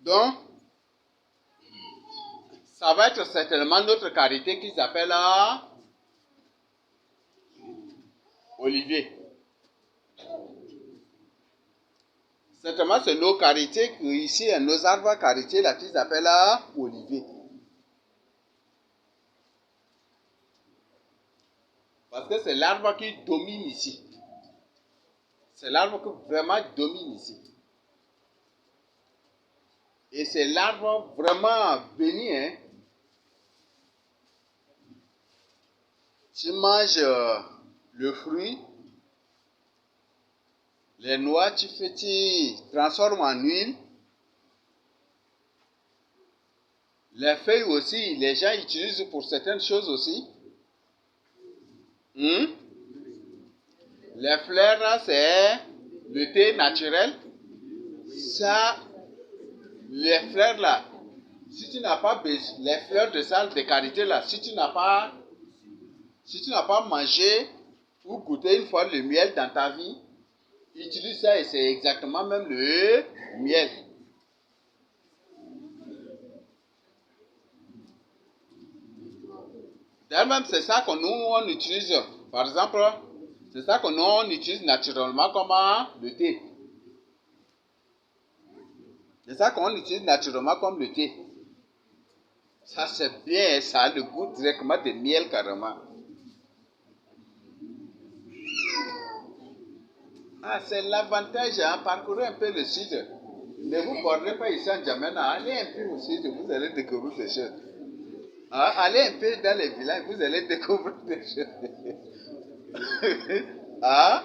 Donc, ça va être certainement notre karité qu'ils appellent olivier. Certainement, c'est nos karités, ici, nos arbres karités, là, qu'ils appellent olivier. Parce que c'est l'arbre qui domine ici. C'est l'arbre qui vraiment domine ici. Et c'est l'arbre vraiment béni, hein. Tu manges le fruit, les noix, tu transformes en huile. Les feuilles aussi, les gens utilisent pour certaines choses aussi. Les fleurs, là, c'est le thé naturel. Ça, les fleurs là, si tu n'as pas les fleurs de sal de qualité là, si tu n'as pas mangé ou goûté une fois le miel dans ta vie, utilise ça et c'est exactement même le miel. D'ailleurs même c'est ça que nous on utilise, par exemple, c'est ça que nous on utilise naturellement comme le thé. C'est ça qu'on utilise naturellement comme le thé. Ça c'est bien, ça a le goût directement de miel carrément. Ah, c'est l'avantage, hein, parcourez un peu le sud. Ne vous bornez pas ici en Djamena, allez un peu au sud, vous allez découvrir des choses. Ah, allez un peu dans les villages, vous allez découvrir des choses. Ah,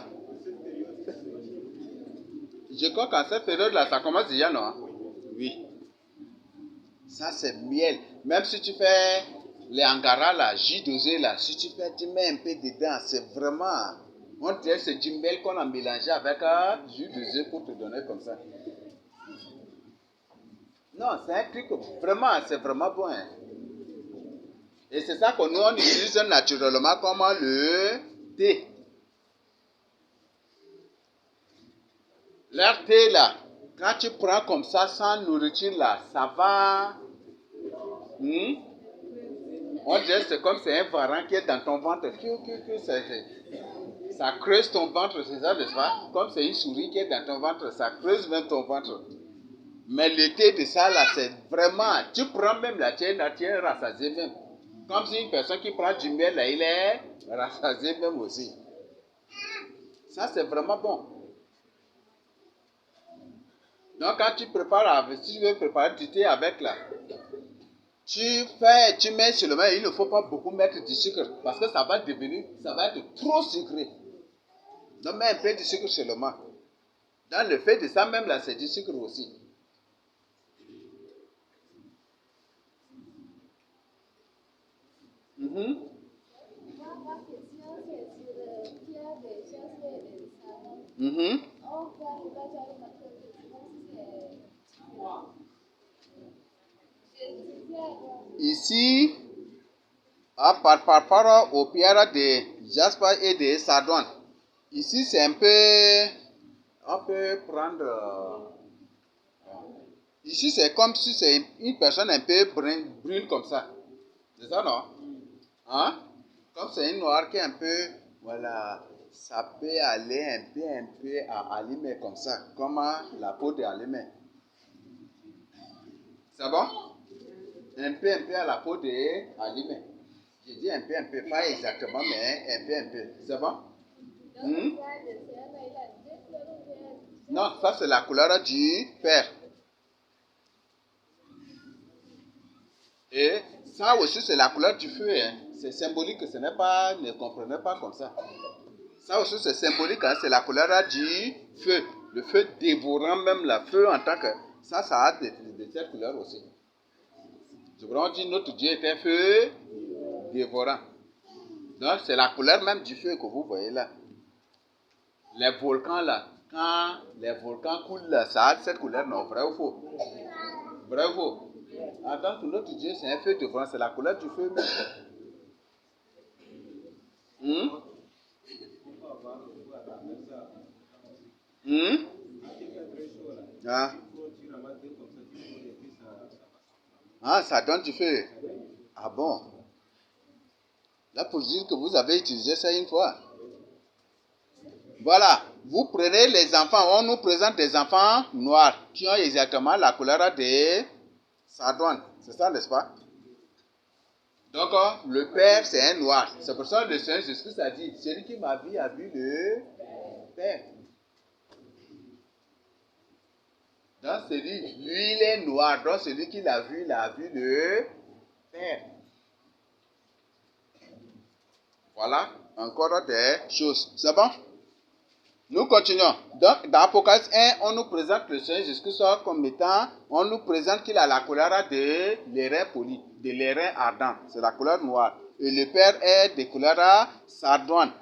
je crois qu'en cette période-là, ça commence déjà, non? Oui. Ça, c'est miel. Même si tu fais les angara, là, jus dosé, là, si tu mets un peu dedans, c'est vraiment... On dirait que c'est du miel qu'on a mélangé avec jus dosé pour te donner comme ça. Non, c'est un truc vraiment, c'est vraiment bon. Hein. Et c'est ça que nous, on utilise naturellement comme le thé. Leur thé, là, quand tu prends comme ça, sans nourriture, là, ça va... On dirait que c'est comme c'est un varan qui est dans ton ventre. Ça creuse ton ventre, c'est ça, n'est-ce pas? Comme c'est une souris qui est dans ton ventre, ça creuse même ton ventre. Mais le thé de ça, là, c'est vraiment... Tu prends même la tienne rassasié même. Comme si une personne qui prend du miel, là, il est rassasié même aussi. Ça, c'est vraiment bon. Donc, quand tu prépares, si tu veux préparer du thé avec, là, tu mets seulement, il ne faut pas beaucoup mettre du sucre, parce que ça va être trop sucré. Donc, mets un peu de sucre seulement. Dans le fait de ça, même là, c'est du sucre aussi. Ici, par rapport aux pierres de jasper et de sardone, ici c'est un peu, on peut prendre, ici c'est comme si c'est une personne un peu brune comme ça, c'est ça non? Hein? Comme c'est une noire qui est un peu, voilà, ça peut aller un peu à allumer comme ça, comme la peau d'allumer. C'est bon? Un peu à la peau d'allumer. Je dis un peu, pas exactement, mais un peu. C'est bon? Non, ça c'est la couleur du fer. Et ça aussi c'est la couleur du feu. Hein. C'est symbolique, ce n'est pas, ne comprenez pas comme ça. Ça aussi c'est symbolique, hein, c'est la couleur du feu. Le feu dévorant même le feu en tant que... Ça a de cette couleur aussi. Je crois qu'on dit notre Dieu est un feu dévorant. Donc c'est la couleur même du feu que vous voyez là. Les volcans là, quand les volcans coulent là, ça a cette couleur, non, vrai ou faux? Vrai ou faux? Attends, que notre Dieu c'est un feu dévorant, c'est la couleur du feu même. Ah. Ah, ça donne du feu. Ah bon? Là, pour dire que vous avez utilisé ça une fois. Voilà, vous prenez les enfants, on nous présente des enfants noirs qui ont exactement la couleur de sardoine. C'est ça, n'est-ce pas? Donc, le père, c'est un noir. C'est pour ça que le Seigneur Jésus a dit, celui qui m'a vu a vu le père. Donc, celui, lui, il est noir. Donc, celui qui l'a vu, il a vu le père. Voilà, encore des choses. C'est bon? Nous continuons. Donc, dans Apocalypse 1, on nous présente le Seigneur Jésus comme étant, on nous présente qu'il a la couleur de l'airain poli, de l'airain ardent. C'est la couleur noire. Et le Père est de couleur sardoine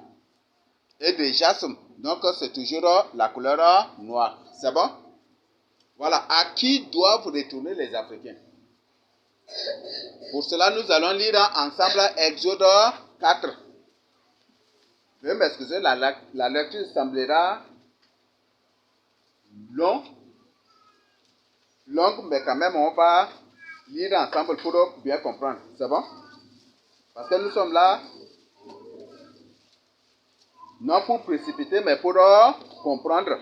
et de jasme. Donc, c'est toujours la couleur noire. C'est bon? Voilà. À qui doivent retourner les Africains? Pour cela, nous allons lire ensemble Exode 4. Veuillez m'excuser, la lecture semblera longue, mais quand même, on va lire ensemble pour bien comprendre. C'est bon? Parce que nous sommes là, non pour précipiter, mais pour comprendre.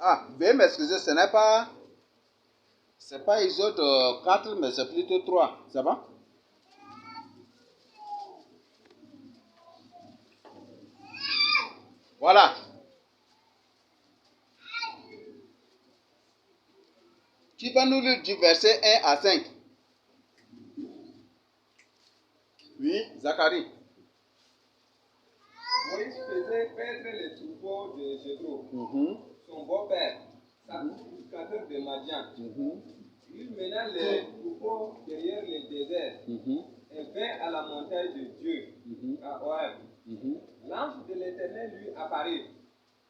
Ah, veuillez m'excuser, c'est pas Exode 4, mais c'est plutôt 3. Ça va? Voilà. Qui va nous lire du verset 1 à 5? Oui, Zacharie. Moïse faisait paître les troupeaux de Jéthro, son beau-père, sacrificateur de Madian. Il mena les troupeaux derrière le désert et vint à la montagne de Dieu, à Horeb. L'ange de l'Éternel lui apparut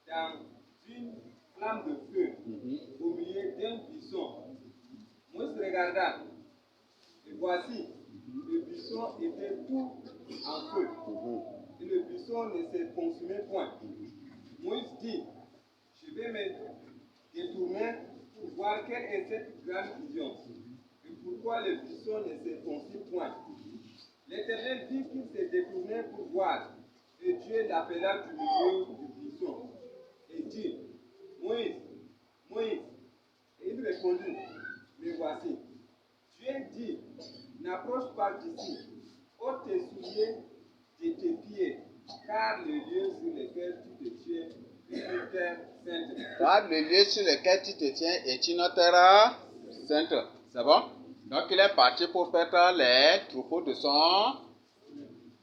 dans une flamme de feu au milieu d'un buisson. Moïse regarda, et voici, le buisson était tout en feu, et le buisson ne se consumait point. Moïse dit, je vais me détourner pour voir quelle est cette grande vision, et pourquoi le buisson ne se consume point. L'Éternel dit qu'il se détournait pour voir, et Dieu l'appela du milieu du buisson, et dit, Moïse, Moïse. Et il répondit, me voici. Dieu dit, n'approche pas d'ici, ôte tes souliers de tes pieds, car le lieu sur lequel tu te tiens est une terre sainte. Car le lieu sur lequel tu te tiens est une terre sainte. C'est bon? Donc, il est parti pour faire les troupeaux de son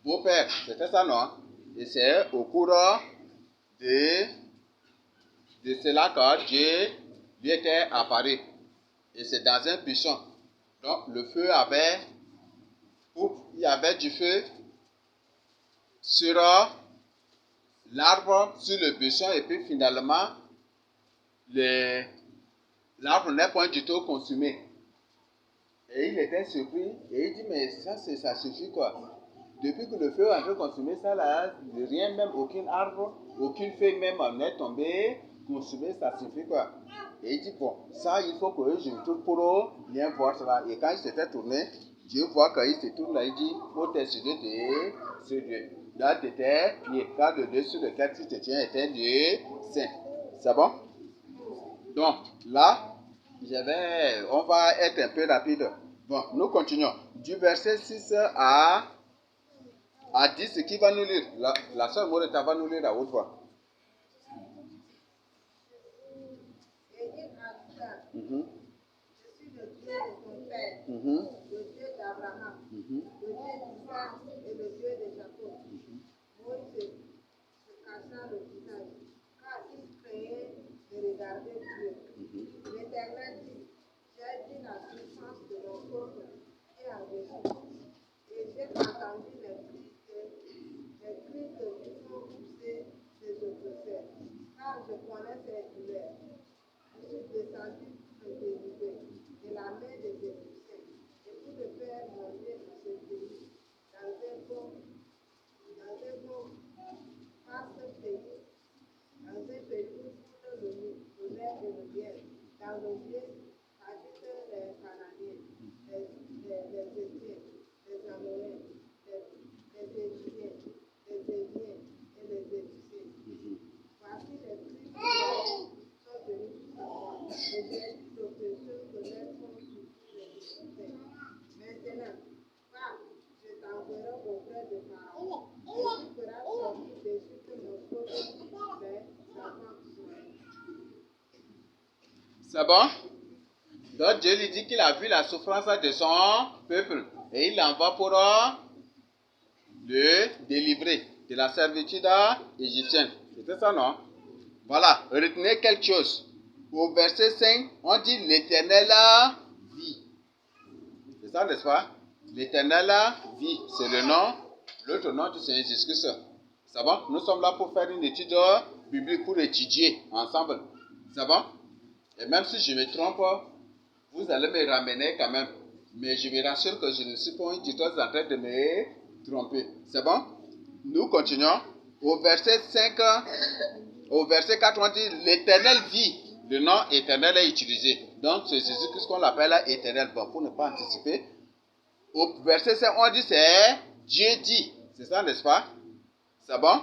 beau-père. C'était ça, non? Et c'est au cours de cela que Dieu lui était apparu. Et c'est dans un buisson. Donc, il y avait du feu sur l'arbre, sur le buisson, et puis finalement, l'arbre n'est point du tout consumé. Et il était surpris, et il dit, mais ça suffit quoi? Depuis que le feu a un peu consumé ça là, rien même, aucun arbre, aucune feuille même n'est tombée, consumée, ça suffit quoi? Et il dit, bon, ça il faut que je me tourne pour bien voir cela. Et quand il s'était tourné, Dieu voit qu'il se tourne là, il dit, faut t'assurer de ce Dieu. Là, de tes pieds, car le lieu sur lequel tu te tiens est un lieu saint. C'est bon? Donc, là, on va être un peu rapide. Bon, nous continuons. Du verset 6 à 10, qui va nous lire? La sœur Moreta va nous lire à haute voix. Je suis le Dieu de ton père, le Dieu d'Abraham, le Dieu d'Isaac et le Dieu de Jacob. Moïse se cacha le visage, car il craignait de regarder Dieu. L'Éternel dit, j'ai vu la souffrance de mon peuple qui a reçu, et j'ai entendu les cris que lui font pousser ses oppresseurs, car je connais ses douleurs. Je suis descendu pour me délivrer de la main des Égyptiens et C'est bon? Donc Dieu lui dit qu'il a vu la souffrance de son peuple et il l'envoie pour le délivrer de la servitude égyptienne. C'était ça, non? Voilà, retenez quelque chose. Au verset 5, on dit l'Éternel vit. C'est ça, n'est-ce pas? L'Éternel vit, c'est le nom, l'autre nom du Seigneur Jésus-Christ. C'est bon? Nous sommes là pour faire une étude biblique, pour étudier ensemble. C'est bon? Et même si je me trompe, vous allez me ramener quand même. Mais je me rassure que je ne suis pas une tuteuse en train de me tromper. C'est bon? Nous continuons. Au verset 5, au verset 4, on dit l'Éternel vit. Le nom éternel est utilisé. Donc c'est Jésus-Christ qu'on l'appelle éternel. Bon, pour ne pas anticiper. Au verset 5, on dit c'est Dieu dit. C'est ça, n'est-ce pas? C'est bon?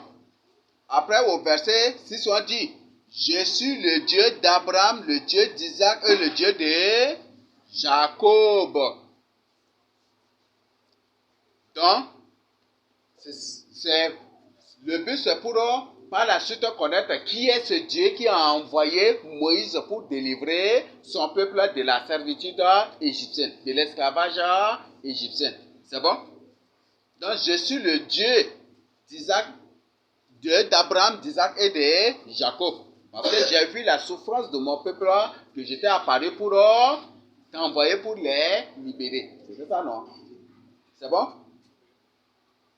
Après, au verset 6, on dit je suis le Dieu d'Abraham, le Dieu d'Isaac et le Dieu de Jacob. Donc, le but c'est pour par la suite connaître qui est ce Dieu qui a envoyé Moïse pour délivrer son peuple de la servitude égyptienne, de l'esclavage égyptien. C'est bon? Donc, je suis le Dieu d'Isaac, Dieu d'Abraham, d'Isaac et de Jacob. Parce que j'ai vu la souffrance de mon peuple que j'étais apparu pour t'envoyer pour les libérer. C'est ça, non? C'est bon?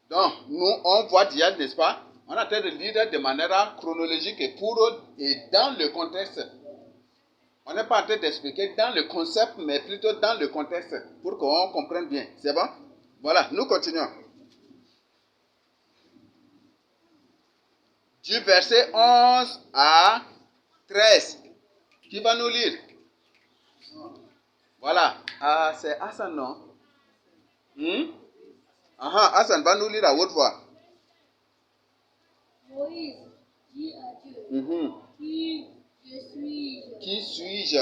Donc, nous, on voit déjà, n'est-ce pas? On est en train de lire de manière chronologique et dans le contexte. On n'est pas en train d'expliquer dans le concept, mais plutôt dans le contexte, pour qu'on comprenne bien. C'est bon? Voilà, nous continuons. Du verset 11 à 13. Qui va nous lire? Voilà. Ah, c'est Hassan, non? Hassan va nous lire à haute voix. Moïse dit à Dieu, Qui suis-je? Qui suis-je?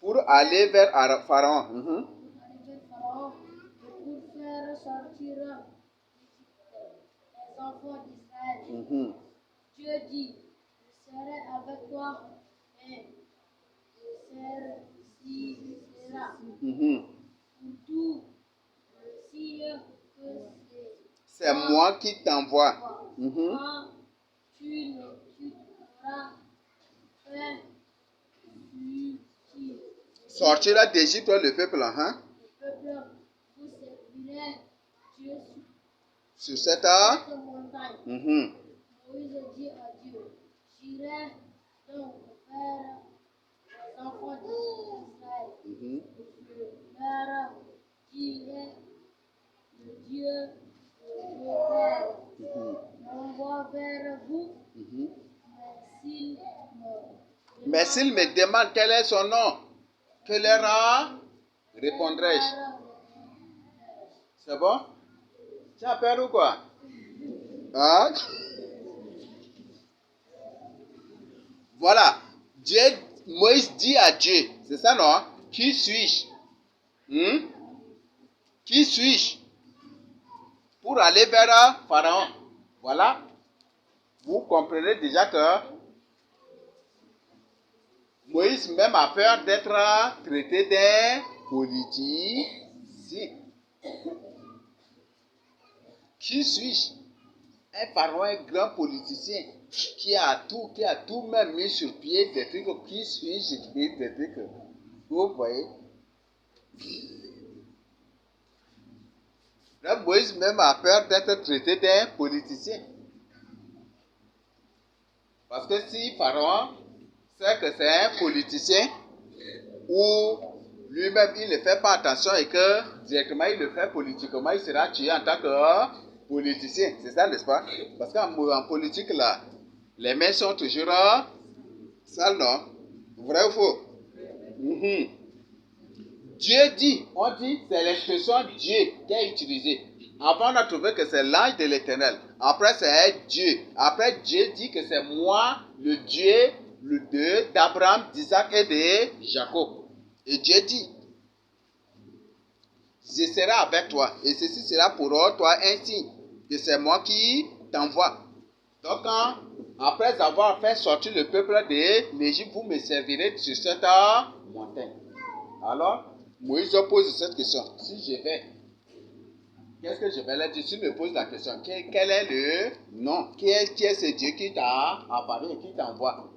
Pour aller vers Pharaon. Pour aller vers Pharaon. Pour faire sortir les enfants d'Israël. Dieu dit, je serai avec toi, et si sera. Pour tout signe que c'est moi qui t'envoie. Quand tu auras fait sortira d'Égypte le peuple, le peuple vous servirait Dieu sur cette montagne. Moïse dit à Dieu, j'irai donc vers les enfants d'Israël. Je leur dirai, le Dieu m'envoie vers vous, mais s'il me demande quel est son nom, que leur répondrai-je? C'est bon? Tu as peur ou quoi? Voilà. Moïse dit à Dieu, c'est ça, non? Qui suis-je? Qui suis-je? Pour aller vers Pharaon. Voilà. Vous comprenez déjà que Moïse même a peur d'être traité d'un politicien. Qui suis-je? Un pharaon, un grand politicien qui a tout même mis sur pied des trucs. Qui suis-je? Des trucs. Vous voyez? Là, Moïse même a peur d'être traité d'un politicien. Parce que si Pharaon sait que c'est un politicien ou lui-même il ne fait pas attention et que directement il le fait politiquement, il sera tué en tant que politicien. C'est ça, n'est-ce pas? Parce qu'en politique, là, les mains sont toujours sales, non? Vrai ou faux? Dieu dit, on dit, c'est l'expression Dieu qui est utilisée. Avant, on a trouvé que c'est l'ange de l'Éternel. Après, c'est Dieu. Après, Dieu dit que c'est moi, le Dieu d'Abraham, d'Isaac et de Jacob. Et Dieu dit, je serai avec toi. Et ceci sera pour toi un signe que c'est moi qui t'envoie. Donc, quand après avoir fait sortir le peuple de l'Égypte, vous me servirez sur cette montagne. Alors, Moïse pose cette question. Si je vais, qu'est-ce que je vais leur dire? S'il me pose la question, quel est le nom? Qui est ce Dieu qui t'a apparu et qui t'envoie?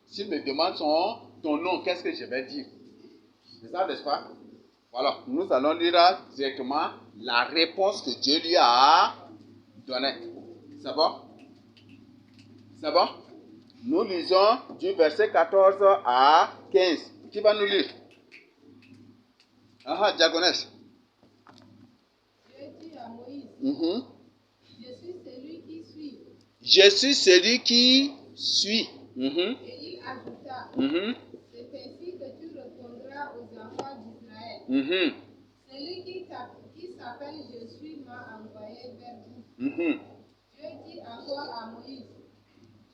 S'il me demande ton nom, qu'est-ce que je vais dire? C'est ça, n'est-ce pas? Voilà, nous allons lire directement la réponse que Dieu lui a donnée. C'est bon? C'est bon? Nous lisons du verset 14 à 15. Qui va nous lire? Diagonesse. Dieu dit à Moïse, je suis celui qui suis. Je suis celui qui suis. Et il ajouta, c'est ainsi que tu répondras aux enfants d'Israël. Celui qui s'appelle Je suis m'a envoyé vers vous. Dieu dit encore à Moïse,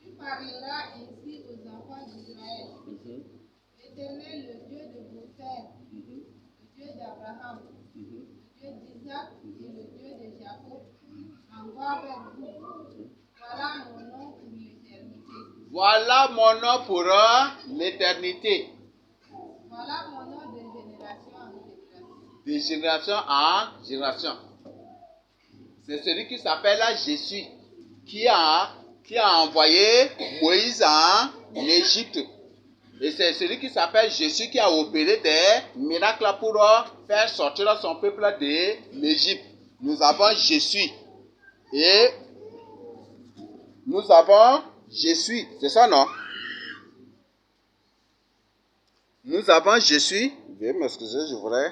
tu parleras ainsi aux enfants d'Israël. L'Éternel, le Dieu de vos pères, le Dieu d'Abraham, le Dieu d'Isaac et le Dieu de Jacob, envoie vers vous. Voilà mon nom pour l'éternité. Voilà mon nom pour l'éternité. Voilà mon nom de génération en génération. De génération en génération. C'est celui qui s'appelle Jésus, qui a envoyé Moïse en Égypte. Et c'est celui qui s'appelle Jésus qui a opéré des miracles pour faire sortir son peuple de l'Égypte. Nous avons Jésus. Et nous avons Jésus. C'est ça, non? Nous avons Jésus. Veuillez m'excuser, je voudrais.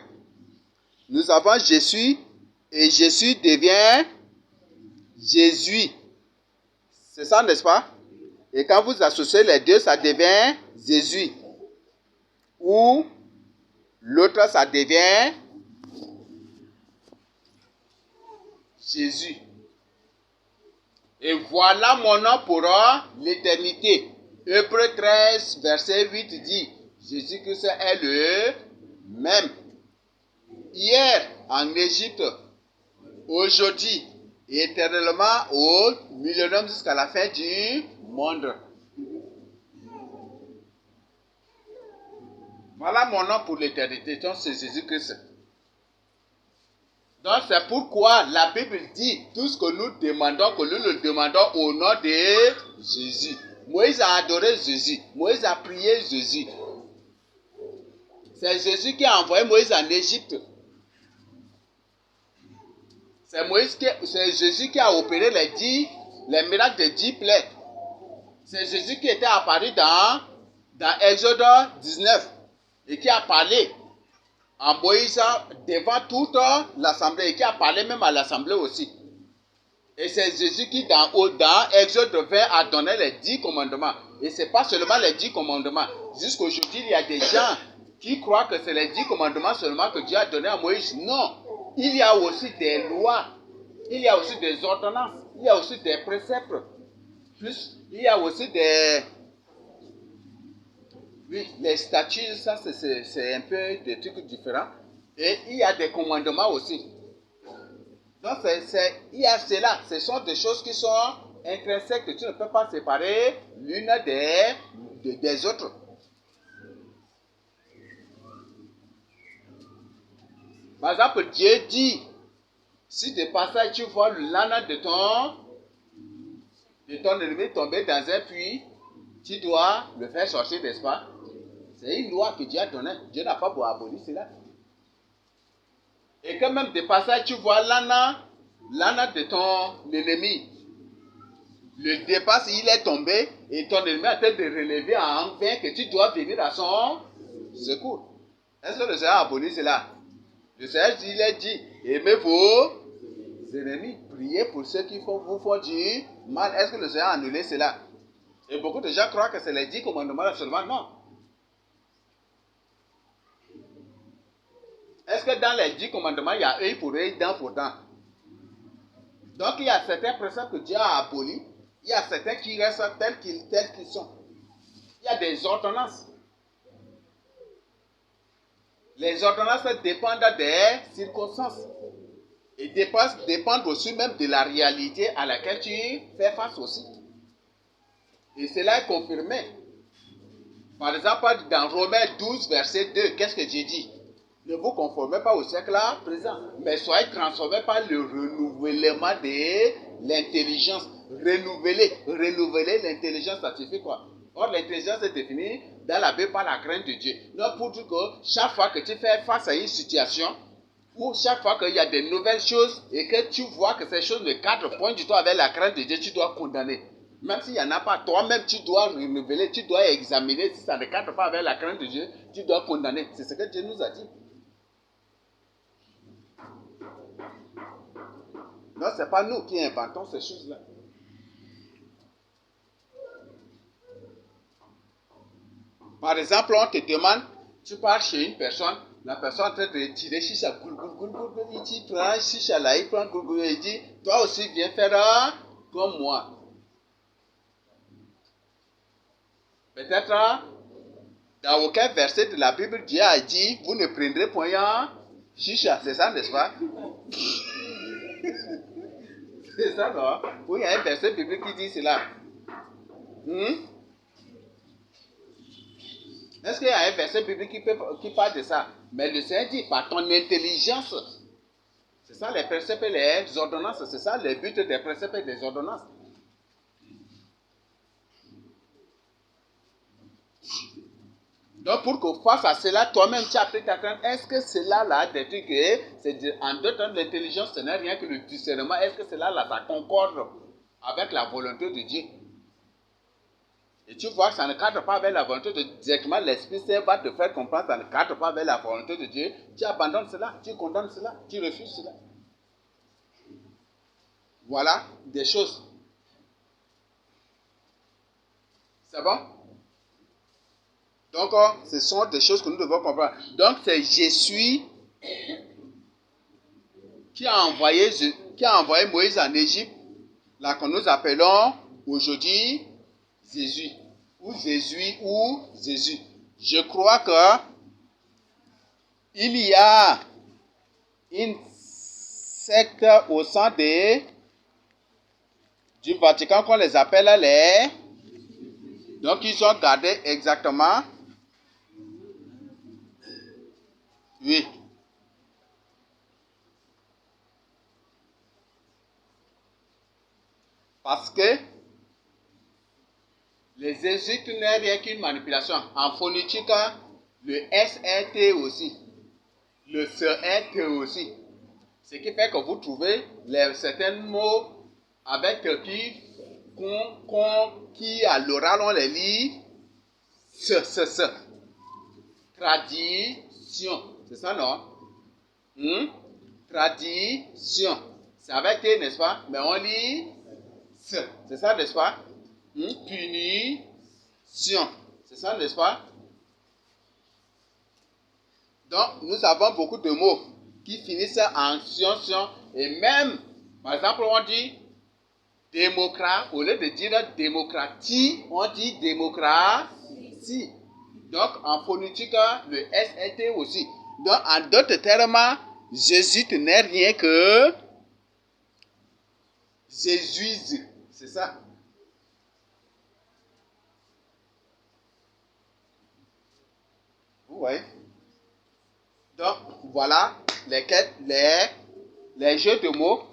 Nous avons Jésus. Et Jésus devient Jésus. C'est ça, n'est-ce pas? Et quand vous associez les deux, ça devient Jésus. Ou l'autre, ça devient Jésus. Et voilà mon nom pour l'éternité. Hébreux 13, verset 8 dit, Jésus-Christ est le même. Hier en Égypte, aujourd'hui, et éternellement au millénaire jusqu'à la fin du monde. Voilà mon nom pour l'éternité, donc c'est Jésus-Christ. Donc c'est pourquoi la Bible dit tout ce que nous demandons, que nous le demandons au nom de Jésus. Moïse a adoré Jésus, Moïse a prié Jésus. C'est Jésus qui a envoyé Moïse en Égypte. C'est Jésus qui a opéré les miracles des 10 plaies. C'est Jésus qui était apparu dans Exode 19 et qui a parlé en Moïse devant toute l'assemblée et qui a parlé même à l'assemblée aussi. Et c'est Jésus qui dans Exode 20 a donné les 10 commandements. Et ce n'est pas seulement les 10 commandements. Jusqu'aujourd'hui, il y a des gens qui croient que c'est les 10 commandements seulement que Dieu a donné à Moïse. Non. Il y a aussi des lois, il y a aussi des ordonnances, il y a aussi des préceptes. Plus, il y a aussi les statuts, ça c'est un peu des trucs différents. Et il y a des commandements aussi. Donc il y a cela, ce sont des choses qui sont intrinsèques que tu ne peux pas séparer l'une des autres. Par exemple, Dieu dit, si de passage tu vois l'âne de ton ennemi tomber dans un puits, tu dois le faire sortir, n'est-ce pas? C'est une loi que Dieu a donnée. Dieu n'a pas abolir cela. Et quand même de passage tu vois l'âne de ton ennemi, le dépasse, il est tombé et ton ennemi a été de relever en vain que tu dois venir à son secours. Est-ce que le Seigneur a aboli cela? Le Seigneur, il a dit, aimez vos ennemis, priez pour ceux qui vous font du mal. Est-ce que le Seigneur a annulé cela? Et beaucoup de gens croient que c'est les 10 commandements seulement. Non. Est-ce que dans les 10 commandements, il y a œil pour œil, dent pour dent? Donc il y a certains préceptes que Dieu a abolis. Il y a certains qui restent tels qu'ils sont. Il y a des ordonnances. Les ordonnances dépendent des circonstances et dépendent aussi même de la réalité à laquelle tu fais face aussi. Et cela est confirmé. Par exemple, dans Romains 12, verset 2, qu'est-ce que j'ai dit? Ne vous conformez pas au siècle présent, mais soyez transformés par le renouvellement de l'intelligence. Renouveler l'intelligence, ça signifie quoi? Or, l'intelligence est définie dans la Bible par la crainte de Dieu. Donc, pour dire que chaque fois que tu fais face à une situation, ou chaque fois qu'il y a de nouvelles choses et que tu vois que ces choses ne cadrent point du tout avec la crainte de Dieu, tu dois condamner. Même s'il n'y en a pas, toi-même, tu dois renouveler, tu dois examiner. Si ça ne cadre pas avec la crainte de Dieu, tu dois condamner. C'est ce que Dieu nous a dit. Non, ce n'est pas nous qui inventons ces choses-là. Par exemple, on te demande, tu pars chez une personne, la personne est en train de tirer chicha, il dit, prends chicha là, il prend il dit, toi aussi viens faire comme moi. Peut-être, dans aucun verset de la Bible, Dieu a dit, vous ne prendrez point un chicha, c'est ça, n'est-ce pas? C'est ça, non? Oui, il y a un verset biblique qui dit cela. Est-ce qu'il y a un verset biblique qui parle de ça? Mais le Seigneur dit, par ton intelligence, c'est ça les préceptes et les ordonnances, c'est ça le but des préceptes et des ordonnances. Donc, pour que face à cela, toi-même, tu as pris ta crainte. Est-ce que cela là, des trucs, en d'autres termes, l'intelligence, ce n'est rien que le discernement. Est-ce que cela là, ça concorde avec la volonté de Dieu? Et tu vois que ça ne cadre pas avec la volonté de Dieu. Directement, l'Esprit Saint va te faire comprendre que ça ne cadre pas avec la volonté de Dieu. Tu abandonnes cela, tu condamnes cela, tu refuses cela. Voilà des choses. C'est bon? Donc, ce sont des choses que nous devons comprendre. Donc, c'est je suis qui a envoyé Moïse en Égypte, là que nous appelons aujourd'hui Jésus. Ou Jésus. Je crois que il y a une secte au sein du Vatican qu'on les appelle les... Donc, ils ont gardé exactement... Oui. Parce que les jésuites n'est rien qu'une manipulation. En phonétique, le S est T aussi. Le C est T aussi. Ce qui fait que vous trouvez certains mots avec qui à l'oral on les lit ce. Tradition. C'est ça, non? Tradition. C'est avec T, n'est-ce pas? Mais on lit ce. C'est ça, n'est-ce pas? Punition. C'est ça, n'est-ce pas? Donc, nous avons beaucoup de mots qui finissent en sion. Et même, par exemple, on dit démocrate. Au lieu de dire démocratie, on dit démocratie. Donc, en phonétique, le S est T aussi. Donc, en d'autres termes, Jésus n'est rien que Jésus. C'est ça. Vous voyez? Donc, voilà les jeux de mots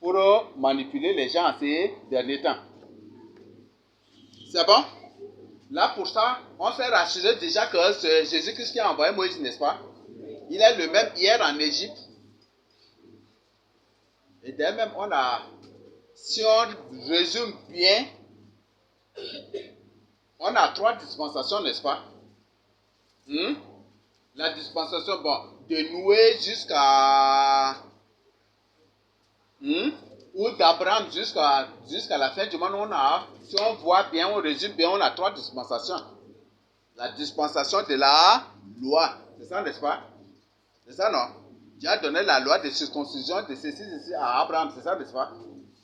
pour manipuler les gens en ces derniers temps. C'est bon? Là, pour ça, on s'est rassuré déjà que c'est Jésus-Christ qui a envoyé Moïse, n'est-ce pas? Il est le même hier en Égypte. Et d'ailleurs même, si on résume bien, on a 3 dispensations, n'est-ce pas? La dispensation, de Noé jusqu'à... ou d'Abraham jusqu'à la fin du monde, si on voit bien, on résume bien, on a 3 dispensations. La dispensation de la loi, c'est ça, n'est-ce pas? C'est ça, non? Dieu a donné la loi de circoncision de ceci à Abraham, c'est ça, n'est-ce pas?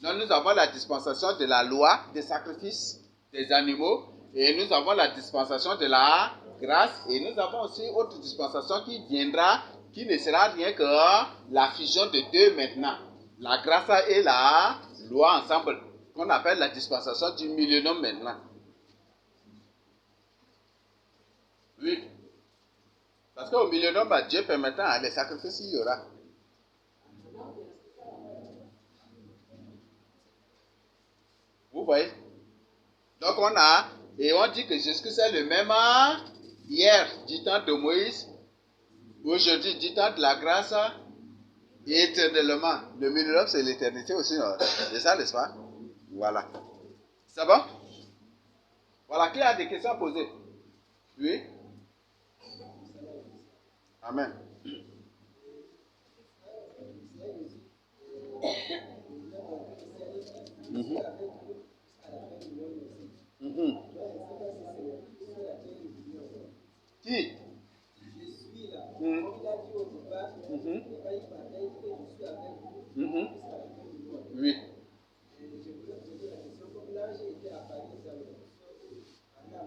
Donc nous avons la dispensation de la loi des sacrifices des animaux, et nous avons la dispensation de la grâce, et nous avons aussi autre dispensation qui viendra, qui ne sera rien que la fusion de deux maintenant. La grâce et la loi ensemble. qu'on appelle la dispensation du millénium maintenant. Oui. Parce qu'au millénium, Dieu permettant, les sacrifices, il y aura. Vous voyez? Donc et on dit que Jésus-Christ est le même hier, du temps de Moïse, aujourd'hui, du temps de la grâce, et éternellement. Le millénium, c'est l'éternité aussi, c'est ça, n'est-ce pas? Voilà. C'est bon? Voilà, qui a des questions à poser? Oui? Amen. Mm-hmm. Mm-hmm. Qui? Je suis là. Mm-hmm. Comme il a dit au départ, Mm-hmm. et quand il parlait, il dit que je suis avec vous. Mm-hmm. Oui.